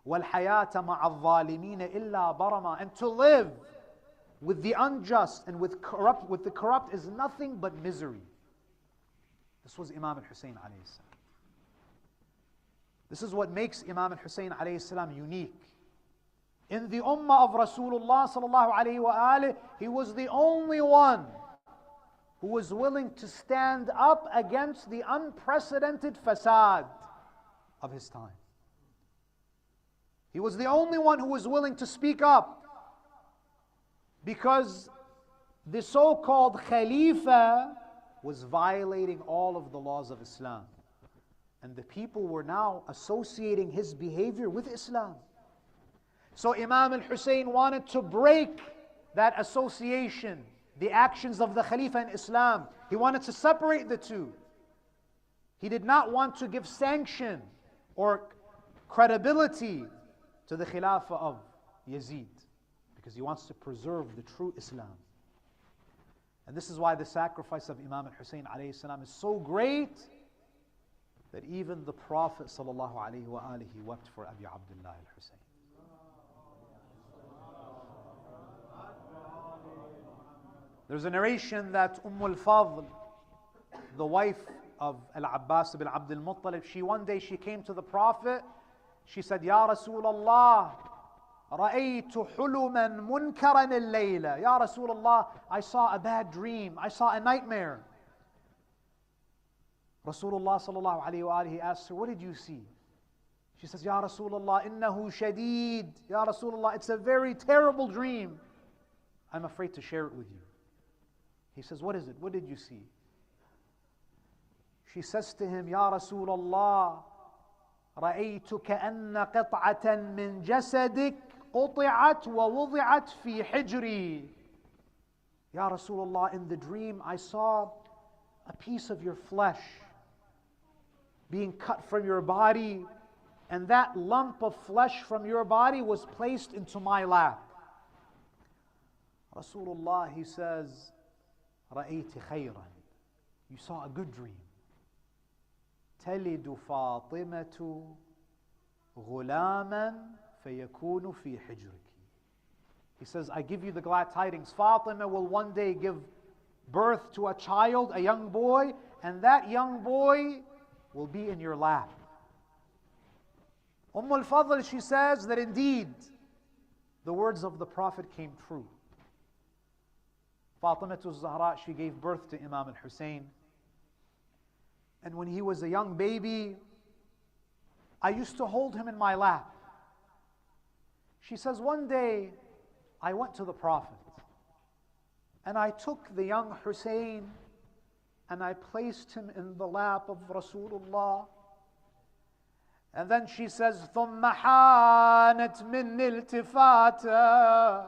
وَالْحَيَاةَ مَعَ الظَّالِمِينَ إِلَّا بَرَمًا. And to live with the unjust and with the corrupt is nothing but misery. This was Imam al-Hussein alayhi salam. This is what makes Imam al-Hussein alayhi salam unique. In the ummah of Rasulullah sallallahu alayhi wa alihi, he was the only one who was willing to stand up against the unprecedented fasad of his time. He was the only one who was willing to speak up, because the so-called Khalifa was violating all of the laws of Islam. And the people were now associating his behavior with Islam. So Imam al-Hussein wanted to break that association, the actions of the Khalifa in Islam. He wanted to separate the two. He did not want to give sanction or credibility to the Khilafah of Yazid, because he wants to preserve the true Islam. And this is why the sacrifice of Imam al-Hussein alayhi salam is so great that even the Prophet sallallahu alayhi wa alihi wept for Abi Abdullah al-Hussein. There's a narration that al-Fadl, the wife of Al-Abbas ibn Abdul Muttalib, one day she came to the Prophet. She said, Ya Rasulullah, رَأَيْتُ حُلُمًا مُنْكَرًا اللَّيْلَ. Ya Rasulullah, I saw a bad dream. I saw a nightmare. Rasulullah sallallahu alayhi wa alihi asked her, what did you see? She says, Ya Rasulullah, إِنَّهُ شَدِيد. Ya Rasulullah, it's a very terrible dream. I'm afraid to share it with you. He says, what is it? What did you see? She says to him, Ya Rasulullah, رأيت كأن قطعة من جسدك قطعت ووضعت في حجري. Ya Rasulullah, in the dream I saw a piece of your flesh being cut from your body and that lump of flesh from your body was placed into my lap. Rasulullah, he says, رَأَيْتِ خَيْرًا. You saw a good dream. تَلِدُ فَاطِمَةُ غُلَامًا فَيَكُونُ فِي حِجْرِكِ. He says, I give you the glad tidings. Fatima will one day give birth to a child, a young boy, and that young boy will be in your lap. al-Fadl, she says that indeed the words of the Prophet came true. Fatimiya Zahra, she gave birth to Imam al-Hussein. And when he was a young baby, I used to hold him in my lap. She says, one day I went to the Prophet and I took the young Hussein and I placed him in the lap of Rasulullah. And then she says, ثُمَّ حَانَتْ مِنِّ الْتِفَاتًا.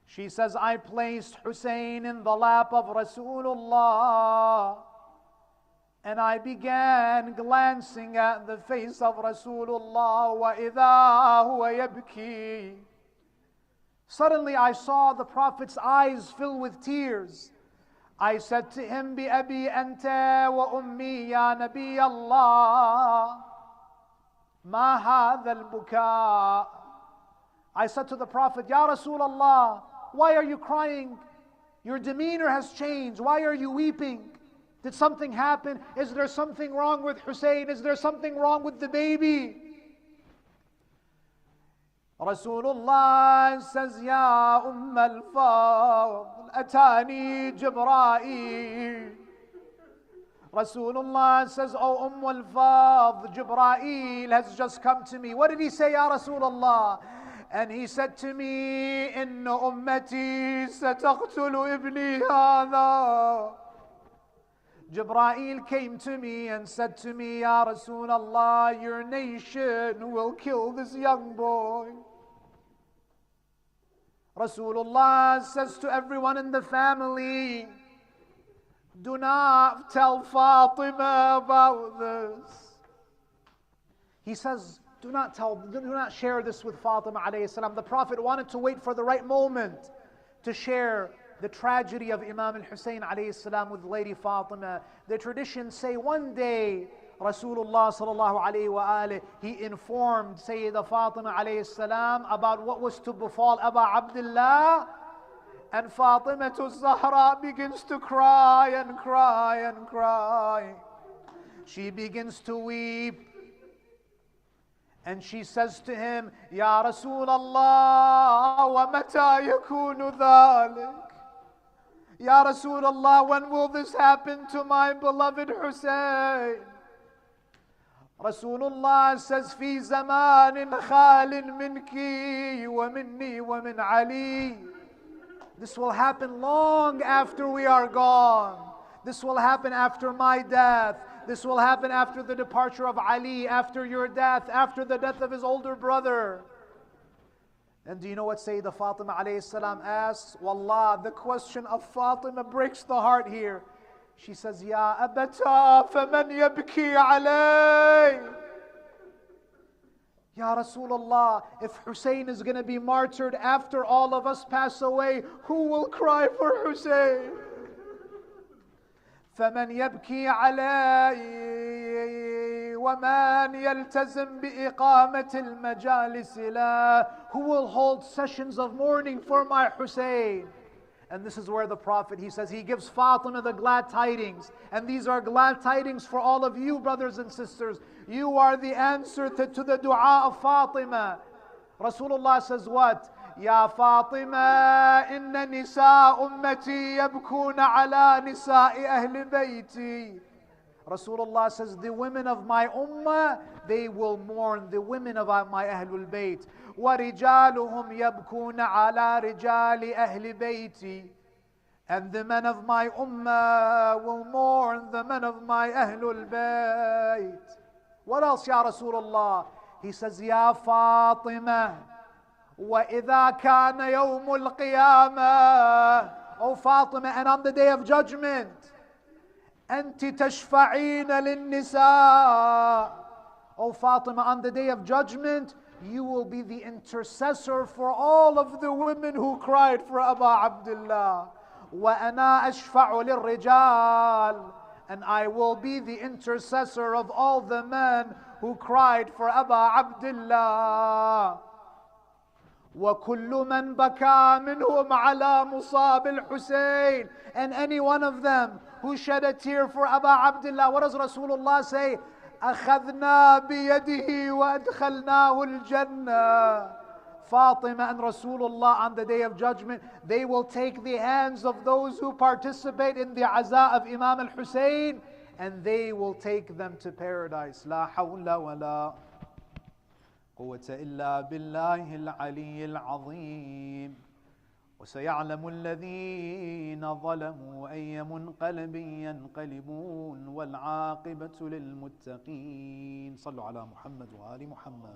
She says, I placed Hussein in the lap of Rasulullah, and I began glancing at the face of Rasulullah, وَإِذَا هُوَ يَبْكِي. Suddenly I saw the Prophet's eyes fill with tears. I said to him, بِأَبِي أَنْتَ وَأُمِّي يَا نَبِيَ اللَّهِ مَا هَذَا الْبُكَاء. I said to the Prophet, Ya Rasulullah, why are you crying? Your demeanor has changed. Why are you weeping? Did something happen? Is there something wrong with Hussein? Is there something wrong with the baby? Rasulullah says, Ya al-Fadl, atani Jibra'il. Rasulullah says, Oh al-Fadl, Jibra'il has just come to me. What did he say, Ya Rasulullah? And he said to me, إِنَّ أُمَّتِي سَتَقْتُلُ إِبْنِي هَذَا. Jibra'il came to me and said to me, Ya Rasulullah, your nation will kill this young boy. Rasulullah says to everyone in the family, do not tell Fatima about this. He says, do not share this with Fatima alayhi salam. The Prophet wanted to wait for the right moment to share the tragedy of Imam al-Hussein alayhi salam with Lady Fatima. The traditions say one day Rasulullah sallallahu alayhi wa alihi, he informed Sayyida Fatima alayhi salam about what was to befall Aba Abdullah, and Fatima Zahra begins to cry and cry and cry. She begins to weep. And she says to him, Ya Rasulullah, wa mata yakunu dhalik? Ya Rasulullah, when will this happen to my beloved Hussein? Rasulullah says, Fi zamanin khalin minki wa minni wa min Ali. This will happen long after we are gone. This will happen after my death. This will happen after the departure of Ali, after your death, after the death of his older brother. And do you know what Sayyida Fatima alayhi salam asks? Wallah, the question of Fatima breaks the heart here. She says, Ya abata, faman yabki alay? Ya Rasulullah, if Hussein is going to be martyred after all of us pass away, who will cry for Hussein? فمن يبكي علي ومن يلتزم بإقامة المجالس له. Who will hold sessions of mourning for my Hussein? And this is where the Prophet, he says, he gives Fatima the glad tidings. And these are glad tidings for all of you, brothers and sisters. You are the answer to the dua of Fatima. Rasulullah says what? يا فاطمة إن نساء أمتي يبكون على نساء أهل بيتي. Rasulullah says, the women of my ummah, they will mourn the women of my Ahlul Bayt. وَرِجَالُهُمْ يَبْكُونَ عَلَى رِجَالِ أَهْلِ بَيْتِي. And the men of my ummah will mourn the men of my Ahlul Bayt. What else, Ya Rasulullah? He says, Ya Fatima, وَإِذَا كَانَ يَوْمُ الْقِيَامَةِ. O Fatima, and on the day of judgment, أنت تشفعين للنساء O Fatima, on the day of judgment, you will be the intercessor for all of the women who cried for Aba Abdullah. وَأَنَا أَشْفَعُ لِلرِّجَالِ, and I will be the intercessor of all the men who cried for Aba Abdullah. وَكُلُّ مَنْ بَكَى مِنْهُمْ عَلَى مُصَابِ الْحُسَيْنِ, and any one of them who shed a tear for Aba Abdullah. What does Rasulullah say? أَخَذْنَا بِيَدِهِ وَأَدْخَلْنَاهُ الْجَنَّةِ. Fatima and Rasulullah on the day of judgment, they will take the hands of those who participate in the aza of Imam al-Hussein, and they will take them to paradise. لا حول ولا قوة إلا بالله العلي العظيم. وسيعلم الذين ظلموا أي منقلب ينقلبون والعاقبة للمتقين. صلوا على محمد وآل محمد.